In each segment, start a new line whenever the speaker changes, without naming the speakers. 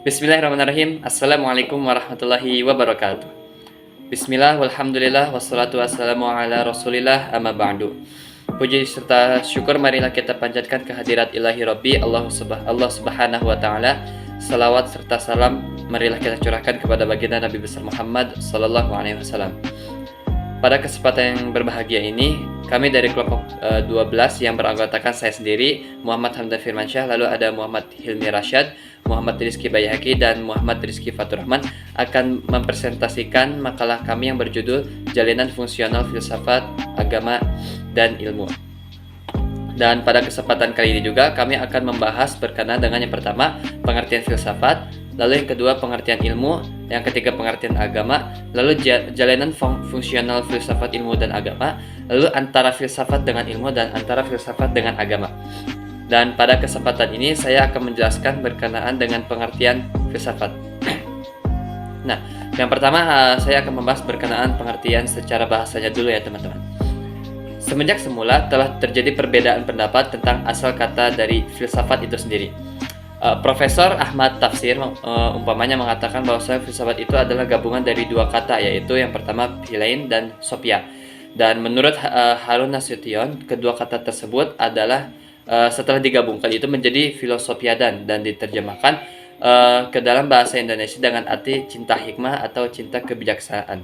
Bismillahirrahmanirrahim. Assalamualaikum warahmatullahi wabarakatuh. Bismillah, walhamdulillah, wassalatu wassalamu ala rasulillah, amma ba'du. Puji serta syukur marilah kita panjatkan kehadirat ilahi Rabbi Allah subhanahu wa ta'ala. Salawat serta salam marilah kita curahkan kepada baginda Nabi besar Muhammad sallallahu alaihi wasallam. Pada kesempatan yang berbahagia ini, kami dari kelompok 12 yang beranggotakan saya sendiri, Muhammad Hamdan Firmansyah, lalu ada Muhammad Hilmi Rashad, Muhammad Rizky Bayhaqi, dan Muhammad Rizky Faturrahman akan mempresentasikan makalah kami yang berjudul Jalinan Fungsional Filsafat, Agama, dan Ilmu. Dan pada kesempatan kali ini juga kami akan membahas berkenaan dengan yang pertama, pengertian filsafat, lalu yang kedua pengertian ilmu, yang ketiga pengertian agama, lalu jalinan fungsional filsafat, ilmu, dan agama, lalu antara filsafat dengan ilmu dan antara filsafat dengan agama. Dan pada kesempatan ini saya akan menjelaskan berkenaan dengan pengertian filsafat. Nah, yang pertama saya akan membahas berkenaan pengertian secara bahasanya dulu ya teman-teman. Semenjak semula telah terjadi perbedaan pendapat tentang asal kata dari filsafat itu sendiri. Profesor Ahmad Tafsir umpamanya mengatakan bahwa filsafat itu adalah gabungan dari dua kata, yaitu yang pertama philein dan sophia. Dan menurut Harun Nasution, kedua kata tersebut adalah setelah digabungkan itu menjadi filosofia dan diterjemahkan ke dalam bahasa Indonesia dengan arti cinta hikmah atau cinta kebijaksanaan.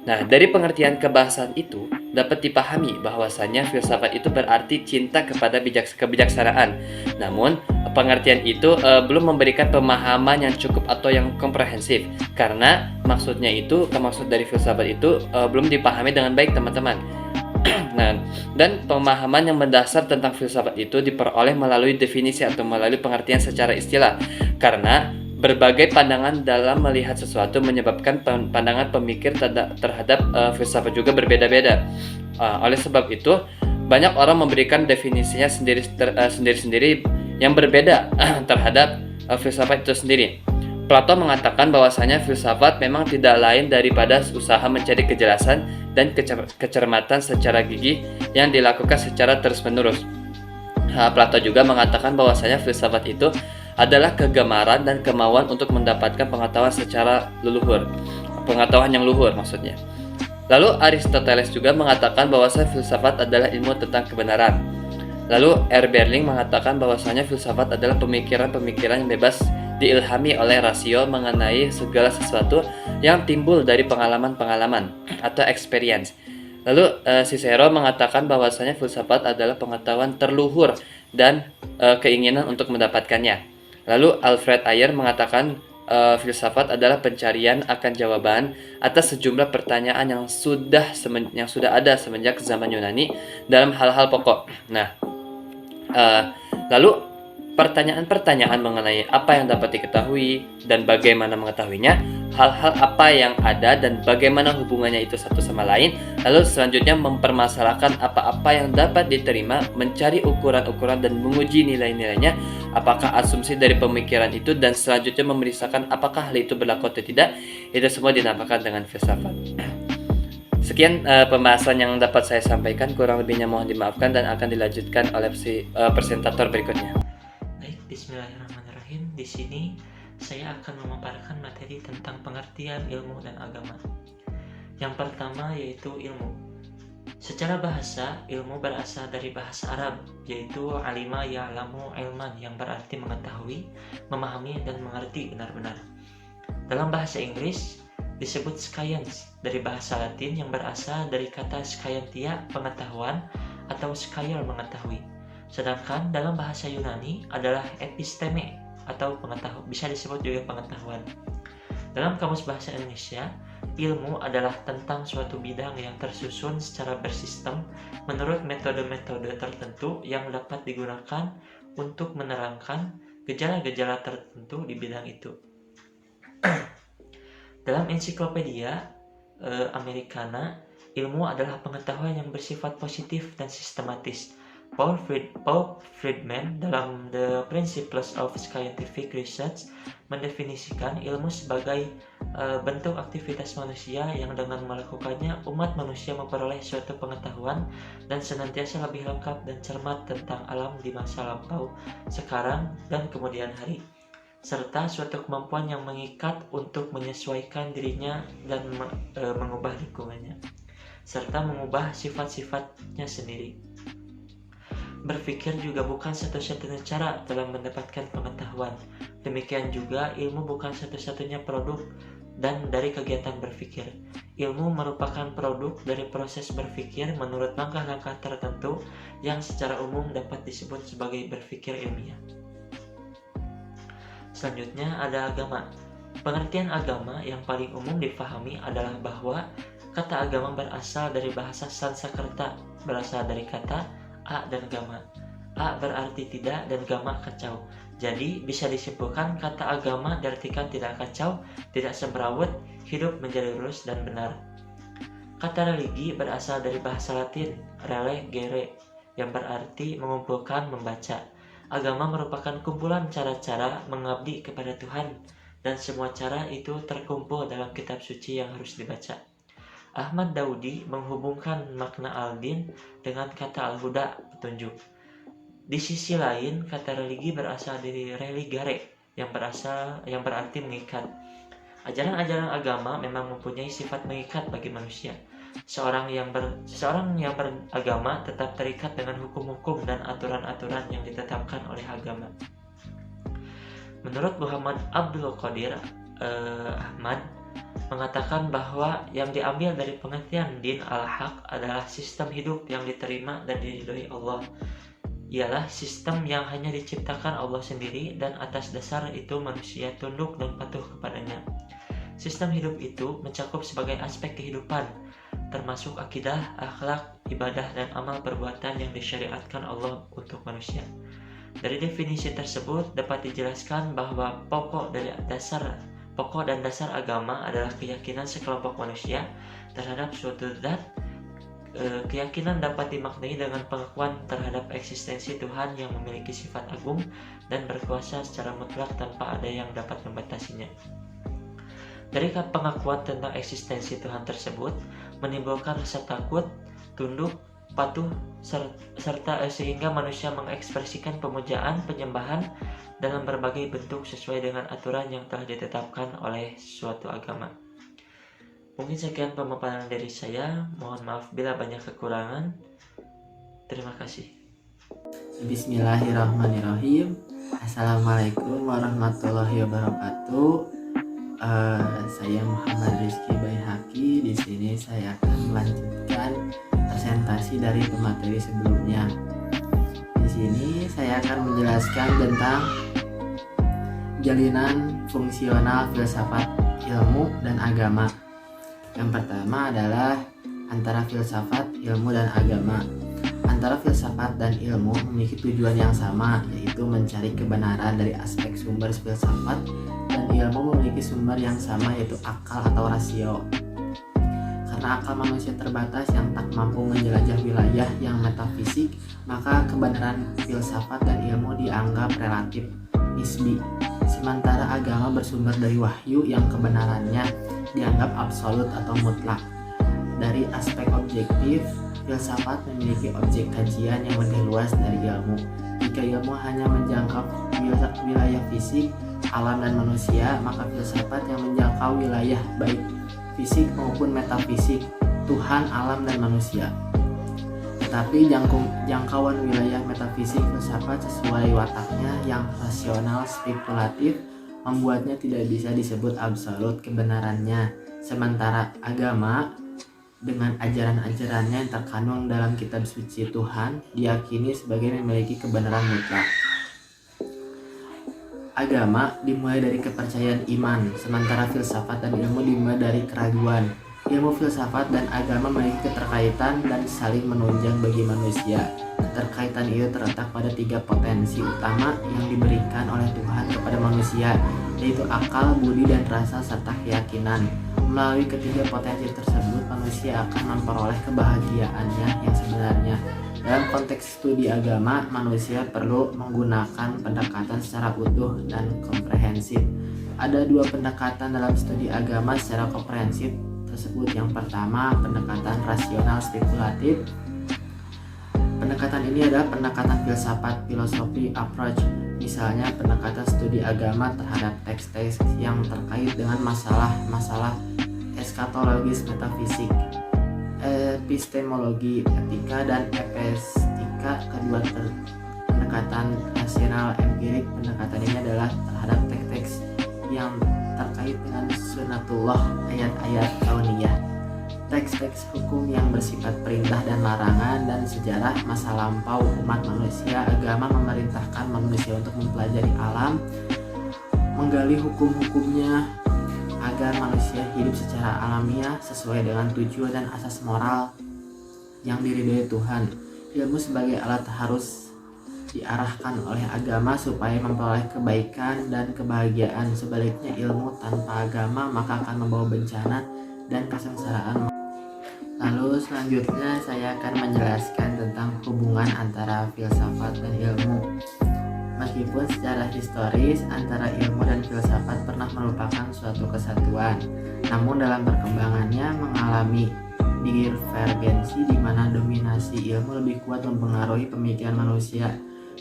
Nah, dari pengertian kebahasaan itu dapat dipahami bahwasannya filsafat itu berarti cinta kepada kebijaksanaan. Namun, pengertian itu belum memberikan pemahaman yang cukup atau yang komprehensif, karena maksud dari filsafat itu belum dipahami dengan baik teman-teman. Nah, dan pemahaman yang mendasar tentang filsafat itu diperoleh melalui definisi atau melalui pengertian secara istilah, karena berbagai pandangan dalam melihat sesuatu menyebabkan pandangan pemikir terhadap filsafat juga berbeda-beda. Oleh sebab itu, banyak orang memberikan definisinya sendiri-sendiri yang berbeda terhadap filsafat itu sendiri. Plato mengatakan bahwasanya filsafat memang tidak lain daripada usaha mencari kejelasan dan kecermatan secara gigih yang dilakukan secara terus-menerus. Plato juga mengatakan bahwasanya filsafat itu adalah kegemaran dan kemauan untuk mendapatkan pengetahuan secara leluhur, pengetahuan yang luhur maksudnya. Lalu Aristoteles juga mengatakan bahwasanya filsafat adalah ilmu tentang kebenaran. Lalu R. Berling mengatakan bahwasanya filsafat adalah pemikiran-pemikiran yang bebas diilhami oleh rasio mengenai segala sesuatu yang timbul dari pengalaman-pengalaman atau experience. Lalu Cicero mengatakan bahwasanya filsafat adalah pengetahuan terluhur dan keinginan untuk mendapatkannya. Lalu Alfred Ayer mengatakan filsafat adalah pencarian akan jawaban atas sejumlah pertanyaan yang sudah ada semenjak zaman Yunani dalam hal-hal pokok. Nah, lalu pertanyaan-pertanyaan mengenai apa yang dapat diketahui dan bagaimana mengetahuinya, hal-hal apa yang ada dan bagaimana hubungannya itu satu sama lain, lalu selanjutnya mempermasalahkan apa-apa yang dapat diterima, mencari ukuran-ukuran dan menguji nilai-nilainya, apakah asumsi dari pemikiran itu, dan selanjutnya memeriksakan apakah hal itu berlaku atau tidak. Itu semua dinamakan dengan filsafat. Sekian pembahasan yang dapat saya sampaikan, kurang lebihnya mohon dimaafkan dan akan dilanjutkan oleh presentator berikutnya.
Bismillahirrahmanirrahim. Di sini saya akan memaparkan materi tentang pengertian ilmu dan agama. Yang pertama yaitu ilmu. Secara bahasa, ilmu berasal dari bahasa Arab, yaitu alima ya'lamu ilman, yang berarti mengetahui, memahami, dan mengerti benar-benar. Dalam bahasa Inggris disebut science, dari bahasa Latin yang berasal dari kata scientia, pengetahuan, atau scire, mengetahui. Sedangkan dalam bahasa Yunani adalah episteme atau pengetahuan, bisa disebut juga pengetahuan. Dalam kamus bahasa Indonesia, ilmu adalah tentang suatu bidang yang tersusun secara bersistem menurut metode-metode tertentu yang dapat digunakan untuk menerangkan gejala-gejala tertentu di bidang itu. Dalam ensiklopedia Americana, ilmu adalah pengetahuan yang bersifat positif dan sistematis. Paul Friedman dalam The Principles of Scientific Research mendefinisikan ilmu sebagai bentuk aktivitas manusia yang dengan melakukannya umat manusia memperoleh suatu pengetahuan dan senantiasa lebih lengkap dan cermat tentang alam di masa lampau, sekarang, dan kemudian hari. serta suatu kemampuan yang mengikat untuk menyesuaikan dirinya dan mengubah lingkungannya, serta mengubah sifat-sifatnya sendiri. Berpikir juga bukan satu-satunya cara dalam mendapatkan pengetahuan. Demikian juga ilmu bukan satu-satunya produk dan dari kegiatan berpikir. Ilmu merupakan produk dari proses berpikir menurut langkah-langkah tertentu yang secara umum dapat disebut sebagai berpikir ilmiah. Selanjutnya ada agama. Pengertian agama yang paling umum difahami adalah bahwa kata agama berasal dari bahasa Sanskerta, berasal dari kata a dan gama. A berarti tidak dan gama kacau. Jadi bisa disimpulkan kata agama diartikan tidak kacau, tidak semrawut, hidup menjadi lurus dan benar. Kata religi berasal dari bahasa Latin relegere yang berarti mengumpulkan, membaca. Agama merupakan kumpulan cara-cara mengabdi kepada Tuhan, dan semua cara itu terkumpul dalam kitab suci yang harus dibaca. Ahmad Daudi menghubungkan makna al-din dengan kata al-huda, petunjuk. Di sisi lain, kata religi berasal dari religare yang berarti mengikat. Ajaran-ajaran agama memang mempunyai sifat mengikat bagi manusia. Seorang yang beragama tetap terikat dengan hukum-hukum dan aturan-aturan yang ditetapkan oleh agama. Menurut Muhammad Abdul Qadir Ahmad mengatakan bahwa yang diambil dari pengertian din al-haq adalah sistem hidup yang diterima dan diridhoi Allah. Ialah sistem yang hanya diciptakan Allah sendiri dan atas dasar itu manusia tunduk dan patuh kepadanya. Sistem hidup itu mencakup sebagai aspek kehidupan, termasuk akidah, akhlak, ibadah, dan amal perbuatan yang disyariatkan Allah untuk manusia. Dari definisi tersebut dapat dijelaskan bahwa pokok dan dasar agama adalah keyakinan sekelompok manusia terhadap suatu zat. Keyakinan dapat dimaknai dengan pengakuan terhadap eksistensi Tuhan yang memiliki sifat agung dan berkuasa secara mutlak tanpa ada yang dapat membatasinya. Dari pengakuan tentang eksistensi Tuhan tersebut menimbulkan rasa takut, tunduk, patuh, serta sehingga manusia mengekspresikan pemujaan, penyembahan dalam berbagai bentuk sesuai dengan aturan yang telah ditetapkan oleh suatu agama. Mungkin sekian pemaparan dari saya. Mohon maaf bila banyak kekurangan. Terima kasih.
Bismillahirrahmanirrahim. Assalamualaikum warahmatullahi wabarakatuh. Saya Muhammad Rizky Baihaqi. Di sini saya akan melanjutkan presentasi dari pemateri sebelumnya. Di sini saya akan menjelaskan tentang jalinan fungsional filsafat, ilmu, dan agama. Yang pertama adalah antara filsafat, ilmu, dan agama. Antara filsafat dan ilmu memiliki tujuan yang sama, yaitu mencari kebenaran dari aspek sumber filsafat, dan ilmu memiliki sumber yang sama, yaitu akal atau rasio. Karena akal manusia terbatas yang tak mampu menjelajah wilayah yang metafisik, maka kebenaran filsafat dan ilmu dianggap relatif, nisbi. Sementara agama bersumber dari wahyu yang kebenarannya dianggap absolut atau mutlak. Dari aspek objektif, filsafat memiliki objek kajian yang lebih luas dari ilmu. Jika ilmu hanya menjangkau wilayah fisik, alam, dan manusia, maka filsafat yang menjangkau wilayah baik fisik maupun metafisik, Tuhan, alam, dan manusia. Tetapi jangkauan wilayah metafisik filsafat sesuai wataknya yang rasional spekulatif membuatnya tidak bisa disebut absolut kebenarannya. Sementara agama dengan ajaran-ajarannya yang terkandung dalam kitab suci Tuhan diyakini sebagai memiliki kebenaran mutlak. Agama dimulai dari kepercayaan iman, sementara filsafat dan ilmu dimulai dari keraguan. Ilmu filsafat dan agama memiliki keterkaitan dan saling menunjang bagi manusia. Keterkaitan itu terletak pada 3 potensi utama yang diberikan oleh Tuhan kepada manusia, yaitu akal, budi, dan rasa, serta keyakinan. Melalui ketiga potensi tersebut, manusia akan memperoleh kebahagiaannya yang sebenarnya. Dalam konteks studi agama, manusia perlu menggunakan pendekatan secara utuh dan komprehensif. Ada 2 pendekatan dalam studi agama secara komprehensif tersebut. Yang pertama, pendekatan rasional spekulatif. Pendekatan ini adalah pendekatan filsafat, filosofi approach. Misalnya pendekatan studi agama terhadap teks-teks yang terkait dengan masalah-masalah eskatologis, metafisik, epistemologi, etika, dan epestika. Kedua pendekatan rasional empirik, pendekatan ini adalah terhadap teks-teks yang terkait dengan sunatullah, ayat-ayat kauniyah, teks-teks hukum yang bersifat perintah dan larangan, dan sejarah masa lampau umat manusia. Agama memerintahkan manusia untuk mempelajari alam, menggali hukum-hukumnya agar manusia hidup secara alamiah sesuai dengan tujuan dan asas moral yang diridhoi Tuhan. Ilmu sebagai alat harus diarahkan oleh agama supaya memperoleh kebaikan dan kebahagiaan. Sebaliknya, ilmu tanpa agama maka akan membawa bencana dan kesengsaraan. Lalu selanjutnya saya akan menjelaskan tentang hubungan antara filsafat dan ilmu. Meskipun secara historis antara ilmu dan filsafat pernah merupakan suatu kesatuan, namun dalam perkembangannya mengalami divergensi di mana dominasi ilmu lebih kuat mempengaruhi pemikiran manusia.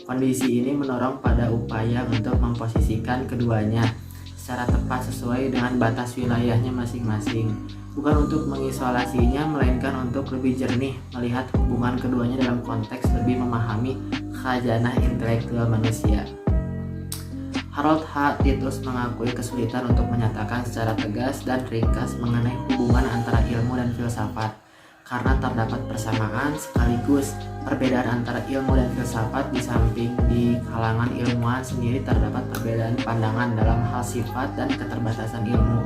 Kondisi ini mendorong pada upaya untuk memposisikan keduanya secara tepat sesuai dengan batas wilayahnya masing-masing, bukan untuk mengisolasinya, melainkan untuk lebih jernih melihat hubungan keduanya dalam konteks lebih memahami khazanah intelektual manusia. Harold H. Titus mengakui kesulitan untuk menyatakan secara tegas dan ringkas mengenai hubungan antara ilmu dan filsafat, karena terdapat persamaan sekaligus perbedaan antara ilmu dan filsafat. Di samping di kalangan ilmuwan sendiri terdapat perbedaan pandangan dalam hal sifat dan keterbatasan ilmu.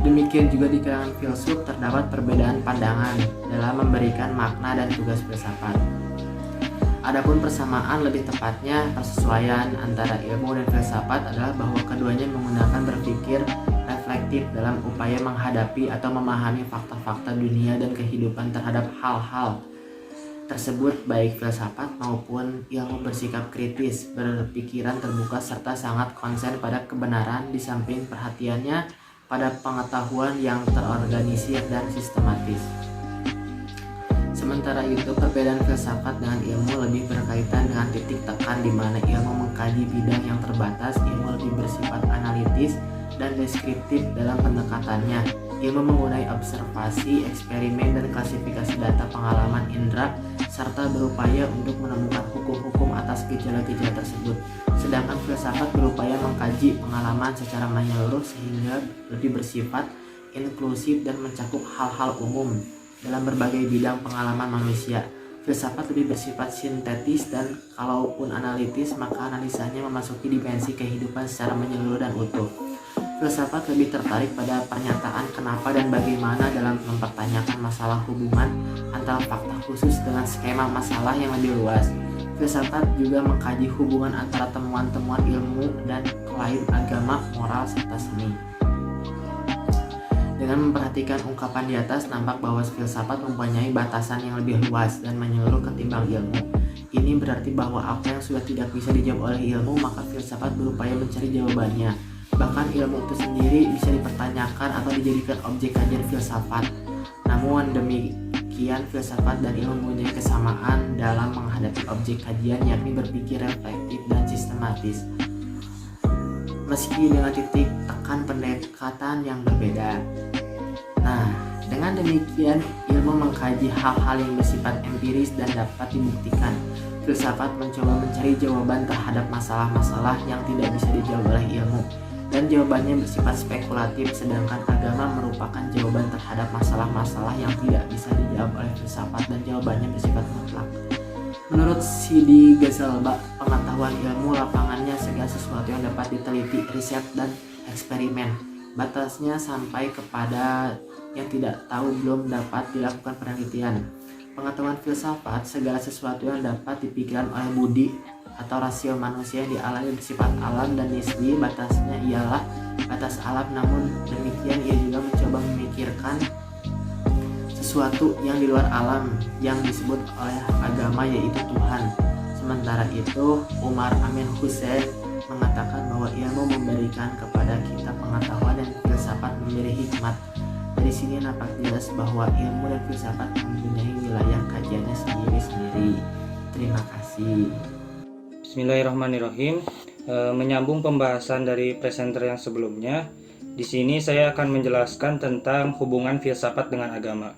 Demikian juga di kalangan filsuf terdapat perbedaan pandangan dalam memberikan makna dan tugas filsafat. Adapun persamaan, lebih tepatnya persesuaian antara ilmu dan filsafat adalah bahwa keduanya menggunakan berpikir reflektif dalam upaya menghadapi atau memahami fakta-fakta dunia dan kehidupan. Terhadap hal-hal tersebut, baik filsafat maupun ilmu bersikap kritis, berpikiran terbuka, serta sangat konsen pada kebenaran, di samping perhatiannya pada pengetahuan yang terorganisir dan sistematis. Sementara itu, perbedaan filsafat dengan ilmu lebih berkaitan dengan titik tekan, di mana ilmu mengkaji bidang yang terbatas, ilmu lebih bersifat analitis dan deskriptif dalam pendekatannya. Ilmu menggunakan observasi, eksperimen, dan klasifikasi data pengalaman indera, serta berupaya untuk menemukan hukum-hukum atas gejala-gejala tersebut. Sedangkan filsafat berupaya mengkaji pengalaman secara menyeluruh sehingga lebih bersifat inklusif dan mencakup hal-hal umum dalam berbagai bidang pengalaman manusia. Filsafat lebih bersifat sintetis, dan kalaupun analitis, maka analisanya memasuki dimensi kehidupan secara menyeluruh dan utuh. Filsafat lebih tertarik pada pernyataan kenapa dan bagaimana dalam mempertanyakan masalah hubungan antara fakta khusus dengan skema masalah yang lebih luas. Filsafat juga mengkaji hubungan antara temuan-temuan ilmu dan klaim agama, moral, serta seni. Dengan memperhatikan ungkapan di atas, nampak bahwa filsafat mempunyai batasan yang lebih luas dan menyeluruh ketimbang ilmu. Ini berarti bahwa apa yang sudah tidak bisa dijawab oleh ilmu, maka filsafat berupaya mencari jawabannya. Bahkan ilmu itu sendiri bisa dipertanyakan atau dijadikan objek kajian filsafat. Namun demikian, filsafat dan ilmu mempunyai kesamaan dalam menghadapi objek kajian, yakni berpikir reflektif dan sistematis, meski dengan titik tekan pendekatan yang berbeda. Nah, dengan demikian, ilmu mengkaji hal-hal yang bersifat empiris dan dapat dibuktikan. Filsafat mencoba mencari jawaban terhadap masalah-masalah yang tidak bisa dijawab oleh ilmu, dan jawabannya bersifat spekulatif, sedangkan agama merupakan jawaban terhadap masalah-masalah yang tidak bisa dijawab oleh filsafat, dan jawabannya bersifat mutlak. Menurut Sidi Ghazalba, pengetahuan ilmu lapangannya segala sesuatu yang dapat diteliti, riset, dan eksperimen. Batasnya sampai kepada yang tidak tahu belum dapat dilakukan penelitian. Pengetahuan filsafat segala sesuatu yang dapat dipikirkan oleh budi atau rasio manusia yang dialami bersifat alam dan nisbi. Batasnya ialah batas alam, namun demikian ia juga mencoba memikirkan sesuatu yang di luar alam yang disebut oleh agama, yaitu Tuhan. Sementara itu, Umar Amin Hussein mengatakan bahwa ilmu memberikan kepada kita pengetahuan dan filsafat memberi hikmat. Dari sini nampak jelas bahwa ilmu dan filsafat mempunyai wilayah kajiannya sendiri-sendiri. Terima kasih.
Bismillahirrahmanirrahim. Menyambung pembahasan dari presenter yang sebelumnya, di sini saya akan menjelaskan tentang hubungan filsafat dengan agama.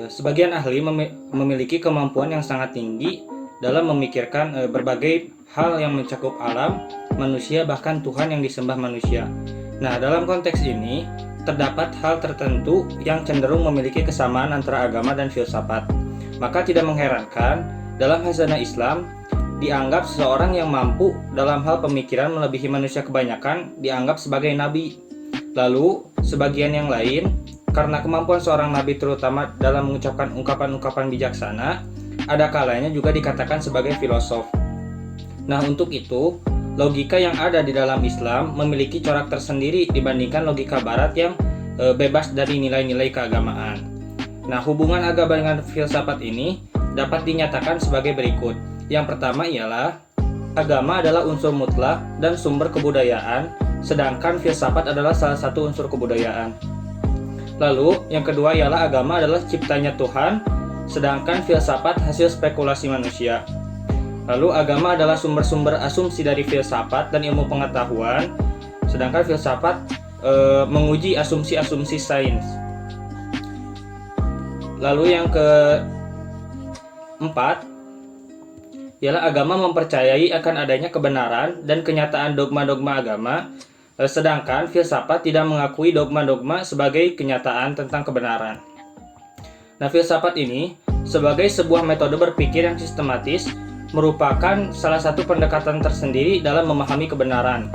Sebagian ahli memiliki kemampuan yang sangat tinggi dalam memikirkan berbagai hal yang mencakup alam, manusia, bahkan Tuhan yang disembah manusia. Nah, dalam konteks ini, terdapat hal tertentu yang cenderung memiliki kesamaan antara agama dan filsafat. Maka tidak mengherankan, dalam khazanah Islam, dianggap seseorang yang mampu dalam hal pemikiran melebihi manusia kebanyakan dianggap sebagai nabi. Lalu, sebagian yang lain, karena kemampuan seorang nabi terutama dalam mengucapkan ungkapan-ungkapan bijaksana, ada kalanya juga dikatakan sebagai filosof. Nah, untuk itu, logika yang ada di dalam Islam memiliki corak tersendiri dibandingkan logika barat yang bebas dari nilai-nilai keagamaan. Nah, hubungan agama dengan filsafat ini dapat dinyatakan sebagai berikut. Yang pertama ialah agama adalah unsur mutlak dan sumber kebudayaan, sedangkan filsafat adalah salah satu unsur kebudayaan. Lalu, yang kedua ialah agama adalah ciptanya Tuhan, sedangkan filsafat hasil spekulasi manusia. Lalu, agama adalah sumber-sumber asumsi dari filsafat dan ilmu pengetahuan, sedangkan filsafat menguji asumsi-asumsi sains. Lalu, yang keempat ialah agama mempercayai akan adanya kebenaran dan kenyataan dogma-dogma agama, sedangkan filsafat tidak mengakui dogma-dogma sebagai kenyataan tentang kebenaran. Nah, filsafat ini sebagai sebuah metode berpikir yang sistematis merupakan salah satu pendekatan tersendiri dalam memahami kebenaran.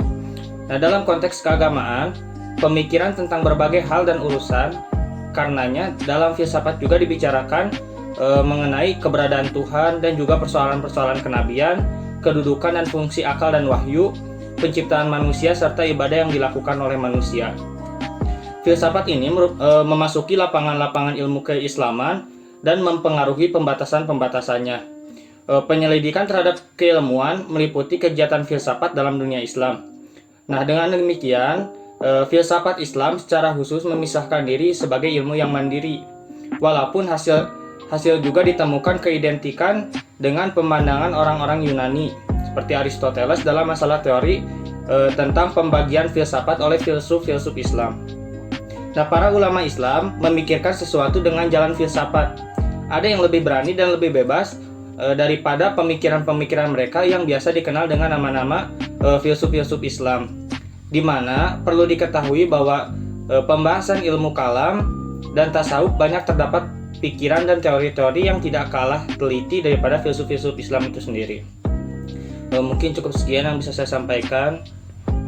Nah, dalam konteks keagamaan, pemikiran tentang berbagai hal dan urusan, karenanya dalam filsafat juga dibicarakan mengenai keberadaan Tuhan dan juga persoalan-persoalan kenabian, kedudukan dan fungsi akal dan wahyu, penciptaan manusia serta ibadah yang dilakukan oleh manusia. Filsafat ini memasuki lapangan-lapangan ilmu keislaman dan mempengaruhi pembatasan-pembatasannya. Penyelidikan terhadap keilmuan meliputi kegiatan filsafat dalam dunia Islam. Nah, dengan demikian, filsafat Islam secara khusus memisahkan diri sebagai ilmu yang mandiri, walaupun hasil juga ditemukan keidentikan dengan pemandangan orang-orang Yunani seperti Aristoteles dalam masalah teori tentang pembagian filsafat oleh filsuf-filsuf Islam. Nah, para ulama Islam memikirkan sesuatu dengan jalan filsafat. Ada yang lebih berani dan lebih bebas daripada pemikiran-pemikiran mereka yang biasa dikenal dengan nama-nama filsuf-filsuf Islam, di mana perlu diketahui bahwa pembahasan ilmu kalam dan tasawuf banyak terdapat pikiran dan teori-teori yang tidak kalah teliti daripada filsuf-filsuf Islam itu sendiri. Mungkin cukup sekian yang bisa saya sampaikan.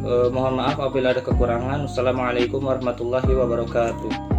Mohon maaf apabila ada kekurangan. Wassalamualaikum warahmatullahi wabarakatuh.